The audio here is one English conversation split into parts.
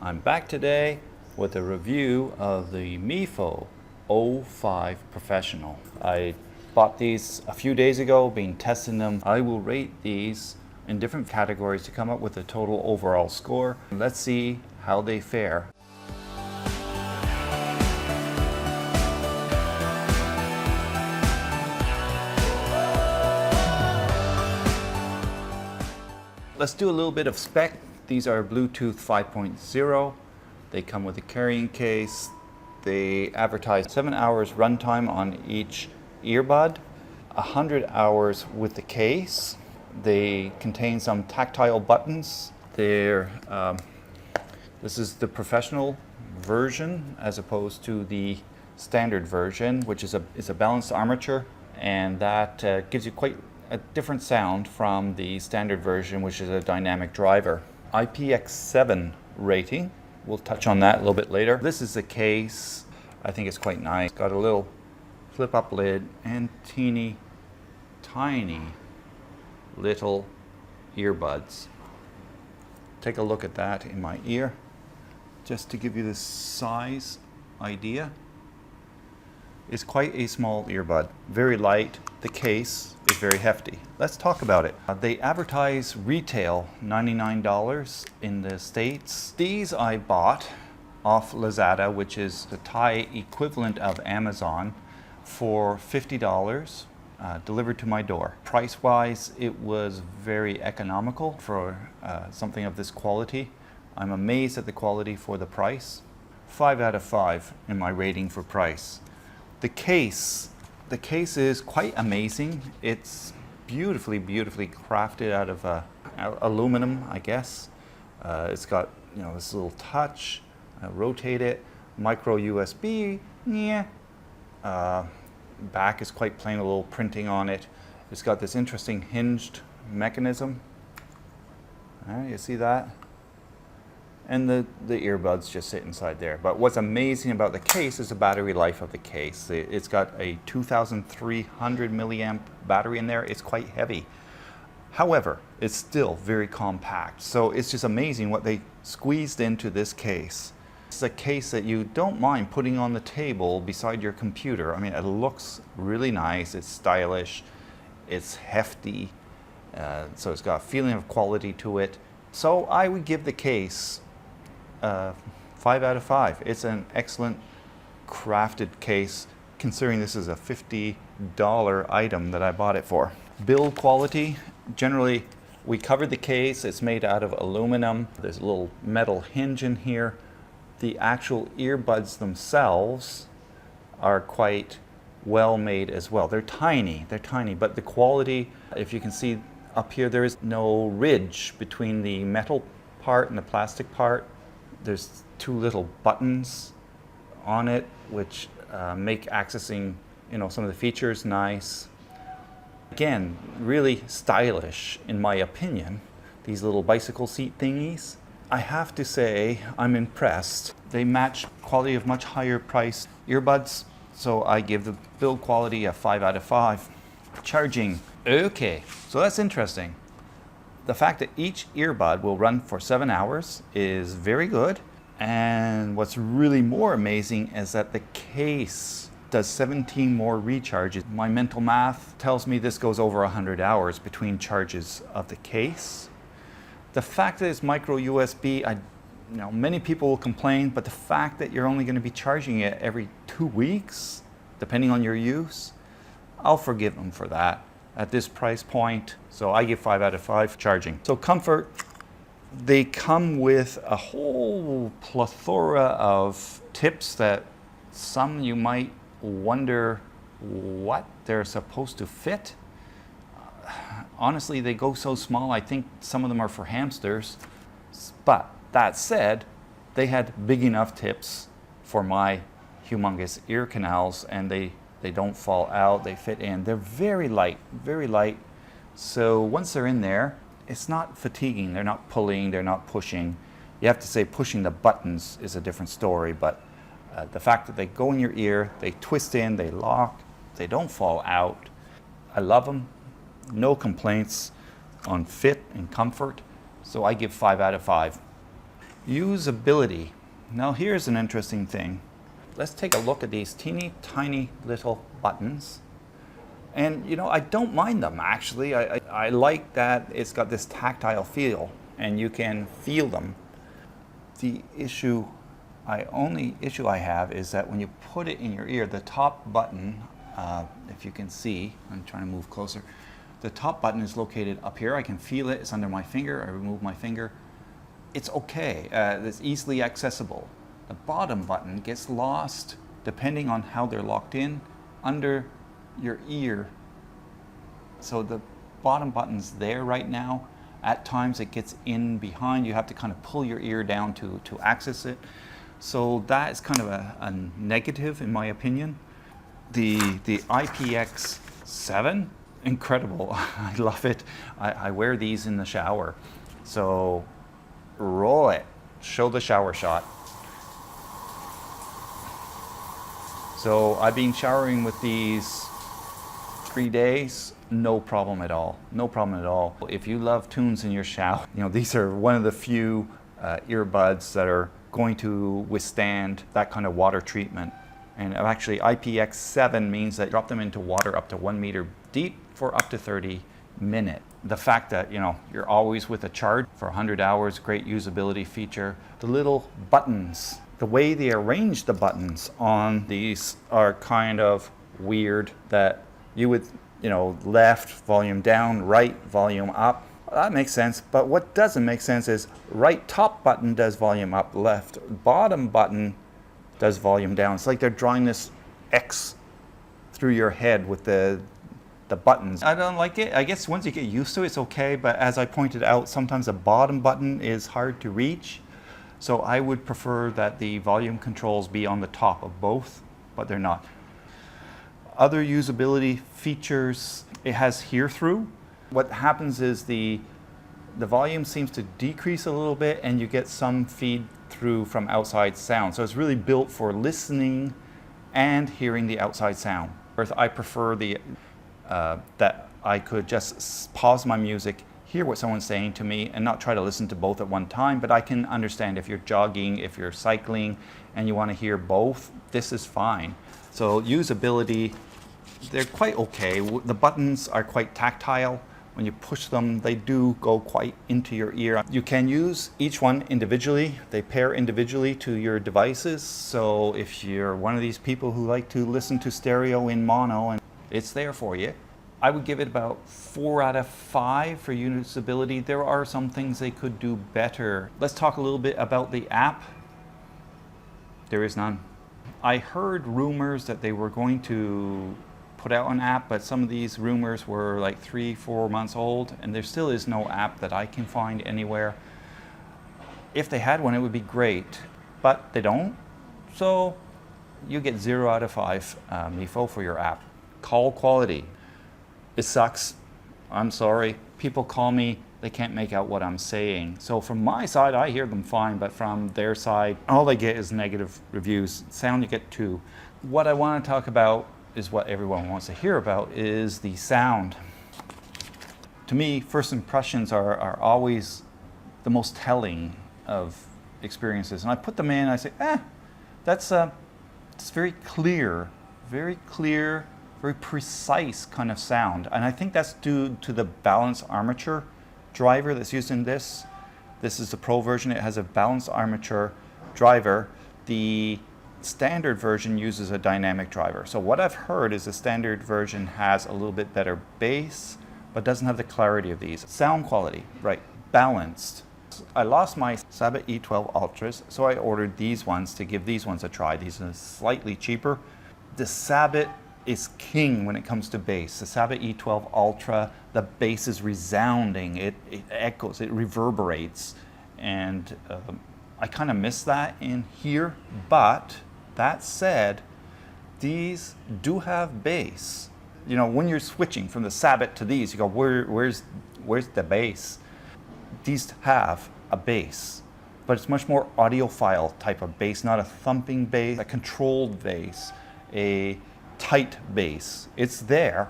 I'm back today with a review of the MIFO O2 Professional. I bought these a few days ago, been testing them. I will rate these in different categories to come up with a total overall score. Let's see how they fare. Let's do a little bit of spec. These are Bluetooth 5.0. They come with a carrying case. They advertise 7 hours runtime on each earbud, 100 hours with the case. They contain some tactile buttons. This is the professional version as opposed to the standard version, which is a balanced armature, and that gives you quite a different sound from the standard version, which is a dynamic driver. IPX7 rating. We'll touch on that a little bit later. This is the case. I think it's quite nice. Got a little flip-up lid and teeny tiny little earbuds. Take a look at that in my ear, just to give you the size idea. It's quite a small earbud, very light. The case is very hefty. Let's talk about it. They advertise retail $99 in the States. These I bought off Lazada, which is the Thai equivalent of Amazon, for $50 delivered to my door. Price-wise, it was very economical for something of this quality. I'm amazed at the quality for the price. 5 out of 5 in my rating for price. The case is quite amazing. It's beautifully crafted out of aluminum, I guess. It's got, this little touch. Rotate it. Micro USB. Yeah. Back is quite plain, a little printing on it. It's got this interesting hinged mechanism. You see that? And the earbuds just sit inside there. But what's amazing about the case is the battery life of the case. It's got a 2,300 milliamp battery in there. It's quite heavy. However, it's still very compact. So it's just amazing what they squeezed into this case. It's a case that you don't mind putting on the table beside your computer. I mean, it looks really nice. It's stylish. It's hefty. So it's got a feeling of quality to it. So I would give the case 5 out of 5. It's an excellent crafted case, considering this is a $50 item that I bought it for. Build quality, generally we covered the case. It's made out of aluminum. There's a little metal hinge in here. The actual earbuds themselves are quite well made as well. They're tiny, but the quality, if you can see up here, there is no ridge between the metal part and the plastic part. There's 2 little buttons on it, which make accessing, some of the features nice. Again, really stylish in my opinion. These little bicycle seat thingies. I have to say I'm impressed. They match quality of much higher priced earbuds, so I give the build quality a 5 out of 5. Charging. Okay, so that's interesting. The fact that each earbud will run for 7 hours is very good. And what's really more amazing is that the case does 17 more recharges. My mental math tells me this goes over 100 hours between charges of the case. The fact that it's micro USB, many people will complain, but the fact that you're only going to be charging it every 2 weeks, depending on your use, I'll forgive them for that at this price point. So I give 5 out of 5 charging. So comfort, they come with a whole plethora of tips that some you might wonder what they're supposed to fit. Honestly, they go so small, I think some of them are for hamsters. But that said, they had big enough tips for my humongous ear canals, and they don't fall out, they fit in. They're very light, so once they're in there, it's not fatiguing. They're not pulling, they're not pushing. You have to say pushing the buttons is a different story, but the fact that they go in your ear, they twist in, they lock, they don't fall out. I love them. No complaints on fit and comfort, so I give 5 out of 5. Usability. Now here's an interesting thing. Let's take a look at these teeny tiny little buttons. And you know, I don't mind them actually. I like that it's got this tactile feel and you can feel them. The only issue I have is that when you put it in your ear, the top button, if you can see, I'm trying to move closer. The top button is located up here. I can feel it. It's under my finger. I remove my finger. It's okay. It's easily accessible. The bottom button gets lost depending on how they're locked in under your ear. So the bottom button's there right now. At times it gets in behind. You have to kind of pull your ear down to access it. So that is kind of a negative in my opinion. The IPX7, incredible. I love it. I wear these in the shower. So roll it. Show the shower shot. So I've been showering with these 3 days, no problem at all. No problem at all. If you love tunes in your shower, you know, these are one of the few earbuds that are going to withstand that kind of water treatment. And actually IPX7 means that you drop them into water up to 1 meter deep for up to 30 minutes. The fact that, you know, you're always with a charge for 100 hours, great usability feature. The little buttons, the way they arrange the buttons on these are kind of weird, that you would, you know, left, volume down, right, volume up. That makes sense, but what doesn't make sense is right top button does volume up, left bottom button does volume down. It's like they're drawing this X through your head with the buttons. I don't like it. I guess once you get used to it, it's okay, but as I pointed out, sometimes the bottom button is hard to reach. So I would prefer that the volume controls be on the top of both, but they're not. Other usability features, it has hear through. What happens is the volume seems to decrease a little bit and you get some feed through from outside sound. So it's really built for listening and hearing the outside sound. Whereas I prefer that I could just pause my music, hear what someone's saying to me and not try to listen to both at one time, but I can understand if you're jogging, if you're cycling and you want to hear both, this is fine. So usability, they're quite okay. The buttons are quite tactile. When you push them, they do go quite into your ear. You can use each one individually. They pair individually to your devices. So if you're one of these people who like to listen to stereo in mono, and it's there for you. I would give it about 4 out of 5 for usability. There are some things they could do better. Let's talk a little bit about the app. There is none. I heard rumors that they were going to put out an app, but some of these rumors were like 3-4 months old, and there still is no app that I can find anywhere. If they had one, it would be great, but they don't. So you get 0 out of 5 MIFO for your app. Call quality. It sucks. I'm sorry. People call me, they can't make out what I'm saying. So from my side, I hear them fine, but from their side, all they get is negative reviews. Sound, you get 2. What I want to talk about is what everyone wants to hear about, is the sound. To me, first impressions are always the most telling of experiences. And I put them in, I say, that's very clear, very precise kind of sound. And I think that's due to the balanced armature driver that's used in this. This is the Pro version. It has a balanced armature driver. The standard version uses a dynamic driver. So what I've heard is the standard version has a little bit better bass, but doesn't have the clarity of these. Sound quality, right, balanced. I lost my Sabit E12 Ultras, so I ordered these ones to give these ones a try. These are slightly cheaper. The Sabit is king when it comes to bass. The Sabit E12 Ultra, the bass is resounding. It echoes, it reverberates. And I kind of miss that in here, but that said, these do have bass. You know, when you're switching from the Sabit to these, you go, where's the bass? These have a bass, but it's much more audiophile type of bass, not a thumping bass, a controlled bass, a tight bass. It's there,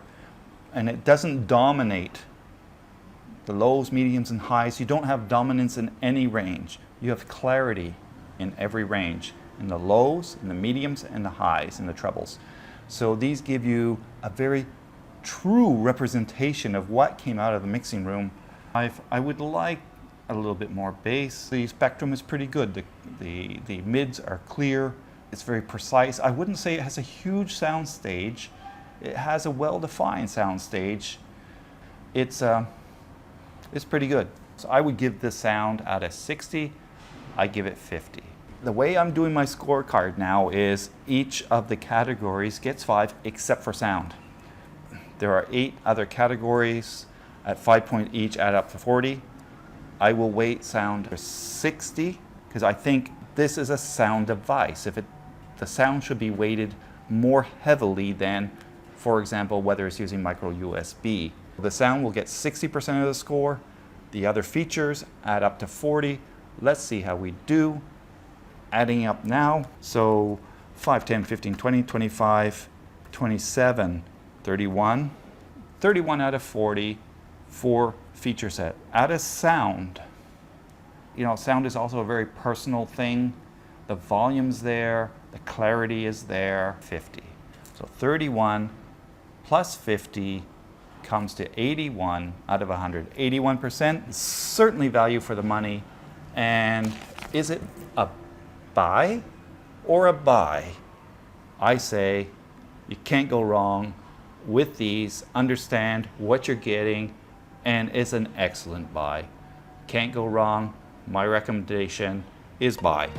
and it doesn't dominate the lows, mediums, and highs. You don't have dominance in any range. You have clarity in every range, in the lows, in the mediums, and the highs, and the trebles. So these give you a very true representation of what came out of the mixing room. I would like a little bit more bass. The spectrum is pretty good. The mids are clear. It's very precise. I wouldn't say it has a huge sound stage. It has a well-defined sound stage. It's pretty good. So I would give this sound out of 60. I give it 50. The way I'm doing my scorecard now is each of the categories gets 5 except for sound. There are 8 other categories at 5 points each, add up to 40. I will weight sound for 60 because I think this is a sound device. The sound should be weighted more heavily than, for example, whether it's using micro USB. The sound will get 60% of the score. The other features add up to 40. Let's see how we do. Adding up now. So 5, 10, 15, 20, 25, 27, 31. 31 out of 40 for feature set. Out of sound, you know, sound is also a very personal thing. The volume's there, the clarity is there, 50. So 31 plus 50 comes to 81 out of 100. 81%, certainly value for the money. And is it a buy or a buy? I say you can't go wrong with these. Understand what you're getting, and it's an excellent buy. Can't go wrong. My recommendation is buy.